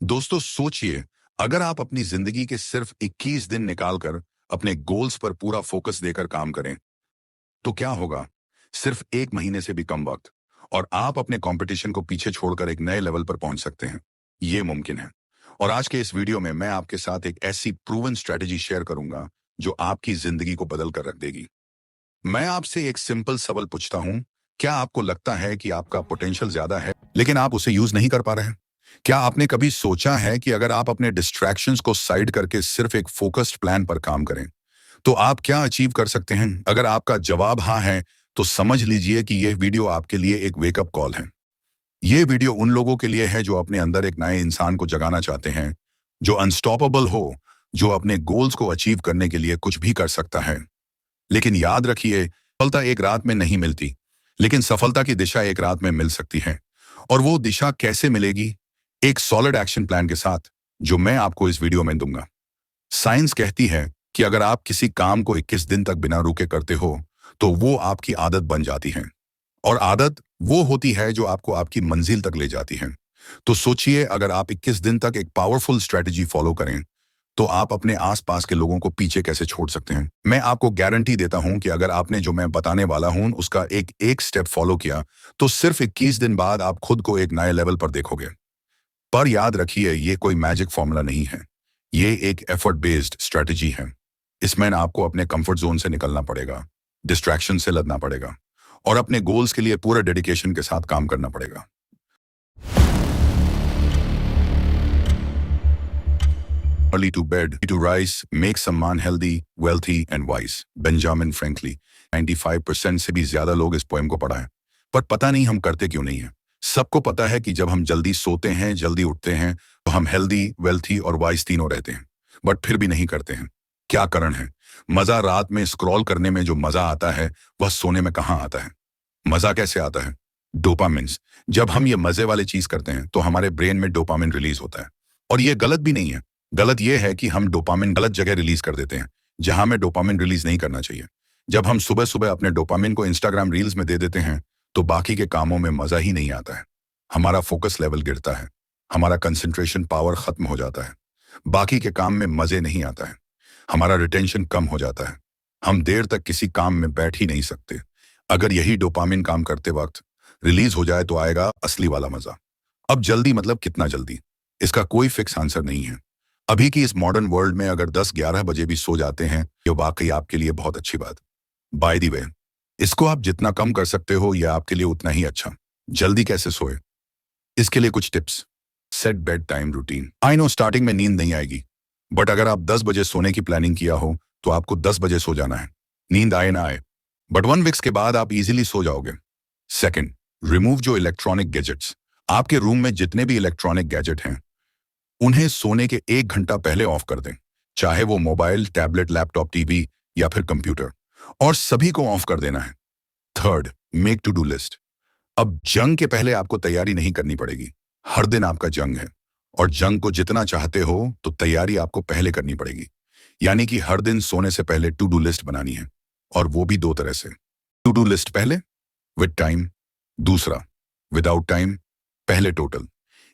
दोस्तों सोचिए, अगर आप अपनी जिंदगी के सिर्फ 21 दिन निकालकर अपने गोल्स पर पूरा फोकस देकर काम करें, तो क्या होगा? सिर्फ 1 महीने से भी कम वक्त और आप अपने कंपटीशन को पीछे छोड़कर एक नए लेवल पर पहुंच सकते हैं। ये मुमकिन है। और आज के इस वीडियो में मैं आपके साथ एक ऐसी प्रूवन स्ट्रेटेजी शेयर करूंगा जो आपकी जिंदगी को बदल कर रख देगी। मैं आपसे एक सिंपल सवाल पूछता हूं, क्या आपको लगता है कि आपका पोटेंशियल ज्यादा है लेकिन आप उसे यूज नहीं कर पा रहे हैं? क्या आपने कभी सोचा है कि अगर आप अपने डिस्ट्रैक्शंस को साइड करके सिर्फ एक फोकस्ड प्लान पर काम करें तो आप क्या अचीव कर सकते हैं? अगर आपका जवाब हाँ है तो समझ लीजिए कि यह वीडियो आपके लिए एक वेकअप कॉल है। यह वीडियो उन लोगों के लिए है जो अपने अंदर एक नए इंसान को जगाना चाहते हैं, जो अनस्टॉपेबल हो, जो अपने गोल्स को अचीव करने के लिए कुछ भी कर सकता है। लेकिन याद रखिए, सफलता एक रात में नहीं मिलती, लेकिन सफलता की दिशा एक रात में मिल सकती है। और वो दिशा कैसे मिलेगी? एक सॉलिड एक्शन प्लान के साथ, जो मैं आपको इस वीडियो में दूंगा। साइंस कहती है कि अगर आप किसी काम को 21 दिन तक बिना रुके करते हो तो वो आपकी आदत बन जाती है, और आदत वो होती है जो आपको आपकी मंजिल तक ले जाती है। तो सोचिए, अगर आप 21 दिन तक एक पावरफुल स्ट्रेटजी फॉलो करें तो आप अपने आसपास के लोगों को पीछे कैसे छोड़ सकते हैं। मैं आपको गारंटी देता हूं कि अगर आपने जो मैं बताने वाला हूं उसका एक एक स्टेप फॉलो किया तो सिर्फ 21 दिन बाद आप खुद को एक नए लेवल पर देखोगे। पर याद रखिए, ये कोई मैजिक फॉर्मूला नहीं है। ये एक एफर्ट बेस्ड स्ट्रेटजी है। इसमें आपको अपने कंफर्ट जोन से निकलना पड़ेगा, डिस्ट्रैक्शन से लड़ना पड़ेगा और अपने गोल्स के लिए पूरा डेडिकेशन के साथ काम करना पड़ेगा। Early to bed, to rise, make some man healthy, wealthy and wise. Benjamin frankly. 95% से भी ज्यादा लोग इस पोएम को पढ़ा है, पर पता नहीं हम करते क्यों नहीं है। सबको पता है कि जब हम जल्दी सोते हैं, जल्दी उठते हैं, तो हम हेल्दी, वेल्थी और वाइज तीनों रहते हैं, बट फिर भी नहीं करते हैं। क्या कारण है? मजा रात में स्क्रॉल करने में जो मजा आता है वह सोने में कहाँ आता है? मजा कैसे आता है? डोपामिन। जब हम ये मजे वाली चीज करते हैं तो हमारे ब्रेन में डोपामिन रिलीज होता है, और ये गलत भी नहीं है। गलत यह है कि हम डोपामिन गलत जगह रिलीज कर देते हैं, जहां में डोपामिन रिलीज नहीं करना चाहिए। जब हम सुबह सुबह अपने डोपामिन को इंस्टाग्राम रील्स में दे देते हैं तो बाकी के कामों में मजा ही नहीं आता है। हमारा फोकस लेवल गिरता है, हमारा कंसंट्रेशन पावर खत्म हो जाता है, बाकी के काम में मजे नहीं आता है, हमारा रिटेंशन कम हो जाता है, हम देर तक किसी काम में बैठ ही नहीं सकते। अगर यही डोपामिन काम करते वक्त रिलीज हो जाए तो आएगा असली वाला मजा। अब जल्दी मतलब कितना जल्दी? इसका कोई फिक्स आंसर नहीं है। अभी की इस मॉडर्न वर्ल्ड में अगर 10-11 बजे भी सो जाते हैं, ये वाकई आपके लिए बहुत अच्छी बात। बाय द वे, इसको आप जितना कम कर सकते हो यह आपके लिए उतना ही अच्छा। जल्दी कैसे सोए? इसके लिए कुछ tips. Set bed time routine. I know starting में नींद नहीं आएगी, बट अगर आप 10 बजे सोने की प्लानिंग किया हो तो आपको 10 बजे सो जाना है। नींद आए ना आए, बट 1 वीक्स के बाद आप इजीली सो जाओगे। सेकंड, रिमूव जो इलेक्ट्रॉनिक गैजेट्स। आपके रूम में जितने भी इलेक्ट्रॉनिक गैजेट हैं उन्हें सोने के 1 घंटा पहले ऑफ कर दें, चाहे वो मोबाइल, टैबलेट, लैपटॉप, टीवी या फिर कंप्यूटर, और सभी को ऑफ कर देना है। Third, make to do list. अब जंग के पहले आपको तैयारी नहीं करनी पड़ेगी। हर दिन आपका जंग है, और जंग को जितना चाहते हो तो तैयारी आपको पहले करनी पड़ेगी। यानी कि हर दिन सोने से पहले टू डू लिस्ट बनानी है, और वो भी 2 तरह से। टू डू लिस्ट पहले विद टाइम, दूसरा विदाउट टाइम। पहले टोटल,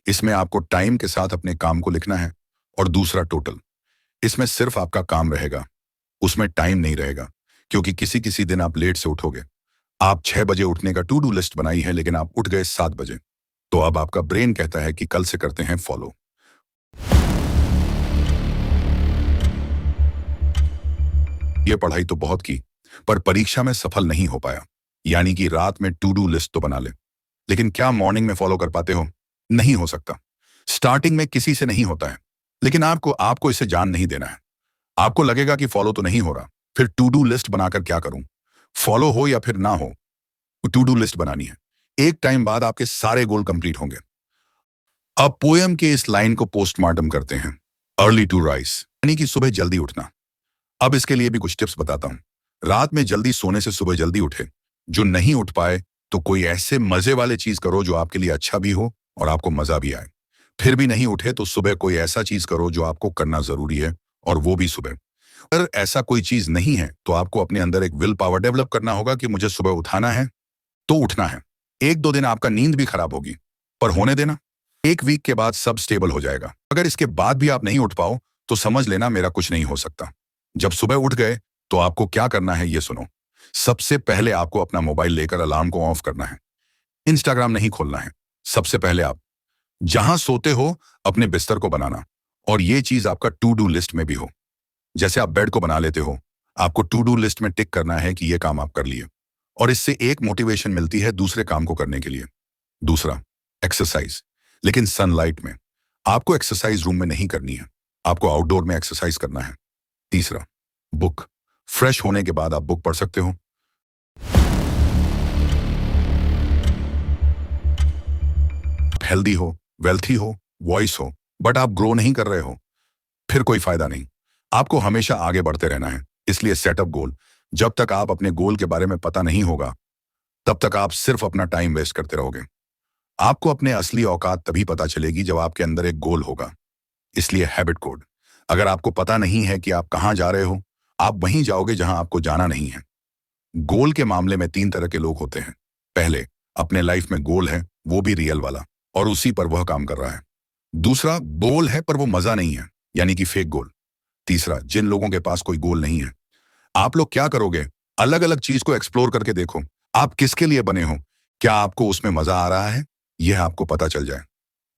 इसमें आपको टाइम के साथ अपने काम को लिखना है, और दूसरा टोटल, इसमें सिर्फ आपका काम रहेगा, उसमें टाइम नहीं रहेगा, क्योंकि किसी किसी दिन आप लेट से उठोगे। आप 6 बजे उठने का टू डू लिस्ट बनाई है लेकिन आप उठ गए 7 बजे, तो अब आपका ब्रेन कहता है कि कल से करते हैं फॉलो। ये पढ़ाई तो बहुत की, पर परीक्षा में सफल नहीं हो पाया। यानी कि रात में टू डू लिस्ट तो बना ले, लेकिन क्या मॉर्निंग में फॉलो कर पाते हो? नहीं हो सकता। स्टार्टिंग में किसी से नहीं होता है, लेकिन आपको इसे जान नहीं देना है। आपको लगेगा कि फॉलो तो नहीं हो रहा, फिर टू डू लिस्ट बनाकर क्या करूं? फॉलो हो या फिर ना हो, टू डू लिस्ट बनानी है। एक टाइम बाद आपके सारे गोल कंप्लीट होंगे। अब पोयम के इस लाइन को पोस्टमार्टम करते हैं। अर्ली टू राइज, यानी कि सुबह जल्दी उठना। अब इसके लिए भी कुछ टिप्स बताता हूं। रात में जल्दी सोने से सुबह जल्दी उठे। जो नहीं उठ पाए तो कोई ऐसे मजे वाले चीज करो जो आपके लिए अच्छा भी हो और आपको मजा भी आए। फिर भी नहीं उठे तो सुबह कोई ऐसा चीज करो जो आपको करना जरूरी है, और वो भी सुबह। अगर ऐसा कोई चीज नहीं है तो आपको अपने अंदर एक विल पावर डेवलप करना होगा कि मुझे सुबह उठाना है तो उठना है। 1-2 दिन आपका नींद भी खराब होगी, पर होने देना। 1 वीक के बाद सब स्टेबल हो जाएगा। अगर इसके बाद भी आप नहीं उठ पाओ तो समझ लेना मेरा कुछ नहीं हो सकता। जब सुबह उठ गए तो आपको क्या करना है ये सुनो। सबसे पहले आपको अपना मोबाइल लेकर अलार्म को ऑफ करना है। इंस्टाग्राम नहीं खोलना है। सबसे पहले आप जहां सोते हो अपने बिस्तर को बनाना, और ये चीज आपका टू डू लिस्ट में भी हो। जैसे आप बेड को बना लेते हो, आपको टू डू लिस्ट में टिक करना है कि ये काम आप कर लिए, और इससे एक मोटिवेशन मिलती है दूसरे काम को करने के लिए। दूसरा, एक्सरसाइज, लेकिन सनलाइट में। आपको एक्सरसाइज रूम में नहीं करनी है, आपको आउटडोर में एक्सरसाइज करना है। तीसरा, बुक। फ्रेश होने के बाद आप बुक पढ़ सकते हो। हेल्दी हो, वेल्थी हो, वॉइस हो, बट आप ग्रो नहीं कर रहे हो, फिर कोई फायदा नहीं। आपको हमेशा आगे बढ़ते रहना है। इसलिए सेटअप गोल। जब तक आप अपने गोल के बारे में पता नहीं होगा तब तक आप सिर्फ अपना टाइम वेस्ट करते रहोगे। आपको अपने असली औकात तभी पता चलेगी जब आपके अंदर एक गोल होगा। इसलिए हैबिट कोड। अगर आपको पता नहीं है कि आप कहां जा रहे हो, आप वहीं जाओगे जहां आपको जाना नहीं है। गोल के मामले में 3 तरह के लोग होते हैं। पहले, अपने लाइफ में गोल है, वो भी रियल वाला, और उसी पर वह काम कर रहा है। दूसरा, गोल है पर वो मजा नहीं है, यानी कि फेक गोल। तीसरा, जिन लोगों के पास कोई गोल नहीं है। आप लोग क्या करोगे? अलग अलग चीज को एक्सप्लोर करके देखो। आप किसके लिए बने हो? क्या आपको उसमें मजा आ रहा है? यह आपको पता चल जाए।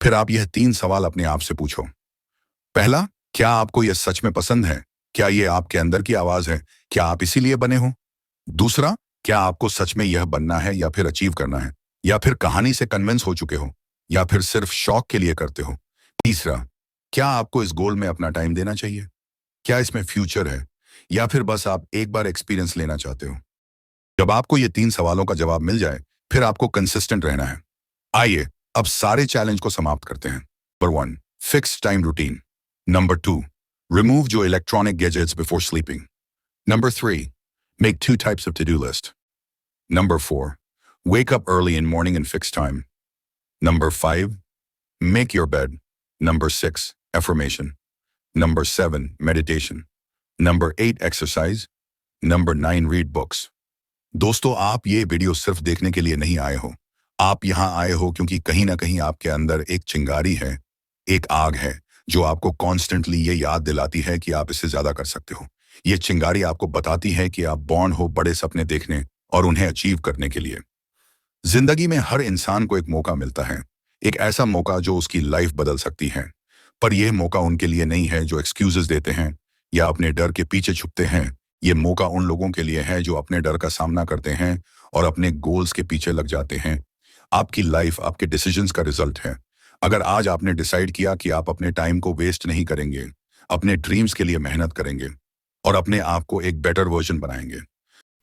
फिर आप यह 3 सवाल अपने आप से पूछो। पहला, क्या आपको यह सच में पसंद है? क्या यह आपके अंदर की आवाज है? क्या आप इसीलिए बने हो? दूसरा, क्या आपको सच में यह बनना है या फिर अचीव करना है? या फिर कहानी से कन्विंस हो चुके हो? या फिर सिर्फ शौक के लिए करते हो? तीसरा, क्या आपको इस गोल में अपना टाइम देना चाहिए? क्या इसमें फ्यूचर है? या फिर बस आप एक बार एक्सपीरियंस लेना चाहते हो? जब आपको ये 3 सवालों का जवाब मिल जाए, फिर आपको कंसिस्टेंट रहना है। आइए अब सारे चैलेंज को समाप्त करते हैं। Number 1, fix time routine. Number 2, remove जो electronic gadgets before sleeping. Number 3, make 2 types of to-do list. Number 4, wake up early in morning and fix time. Number 5, make your bed. Number 6, affirmation. Number 7, meditation. Number 8, exercise. Number 9, read books. दोस्तों, आप ये video सिर्फ देखने के लिए नहीं आए हो। आप यहाँ आए हो क्योंकि कहीं ना कहीं आपके अंदर एक चिंगारी है, एक आग है, जो आपको कॉन्स्टेंटली ये याद दिलाती है कि आप इससे ज्यादा कर सकते हो। ये चिंगारी आपको बताती है कि आप बॉर्न हो बड़े सपने देखने और उन्हें अचीव करने के लिए। जिंदगी में हर इंसान को एक मौका मिलता है, एक ऐसा मौका जो उसकी लाइफ बदल सकती है। पर यह मौका उनके लिए नहीं है जो एक्सक्यूजेस देते हैं या अपने डर के पीछे छुपते हैं। ये मौका उन लोगों के लिए है जो अपने डर का सामना करते हैं और अपने गोल्स के पीछे लग जाते हैं। आपकी लाइफ आपके डिसीजंस का रिजल्ट है। अगर आज आपने डिसाइड किया कि आप अपने टाइम को वेस्ट नहीं करेंगे, अपने ड्रीम्स के लिए मेहनत करेंगे और अपने आप को एक बेटर वर्जन बनाएंगे,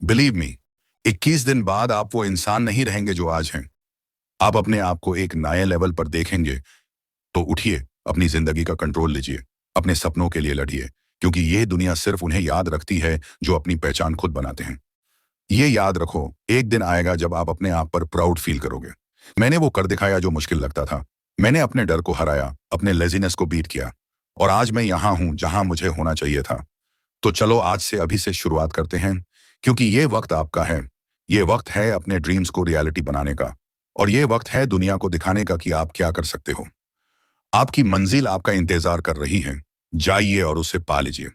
बिलीव मी, 21 दिन बाद आप वो इंसान नहीं रहेंगे जो आज हैं। आप अपने आप को एक नए लेवल पर देखेंगे। तो उठिए, अपनी जिंदगी का कंट्रोल लीजिए, अपने सपनों के लिए लड़िए, क्योंकि ये दुनिया सिर्फ उन्हें याद रखती है जो अपनी पहचान खुद बनाते हैं। ये याद रखो, एक दिन आएगा जब आप अपने आप पर प्राउड फील करोगे। मैंने वो कर दिखाया जो मुश्किल लगता था। मैंने अपने डर को हराया, अपने लेजीनेस को बीट किया, और आज मैं यहाँ हूँ जहाँ मुझे होना चाहिए था। तो चलो आज से अभी से शुरुआत करते हैं, क्योंकि ये वक्त आपका है। ये वक्त है अपने ड्रीम्स को रियलिटी बनाने का, और ये वक्त है दुनिया को दिखाने का कि आप क्या कर सकते हो। आपकी मंजिल आपका इंतजार कर रही है। जाइए और उसे पा लीजिए।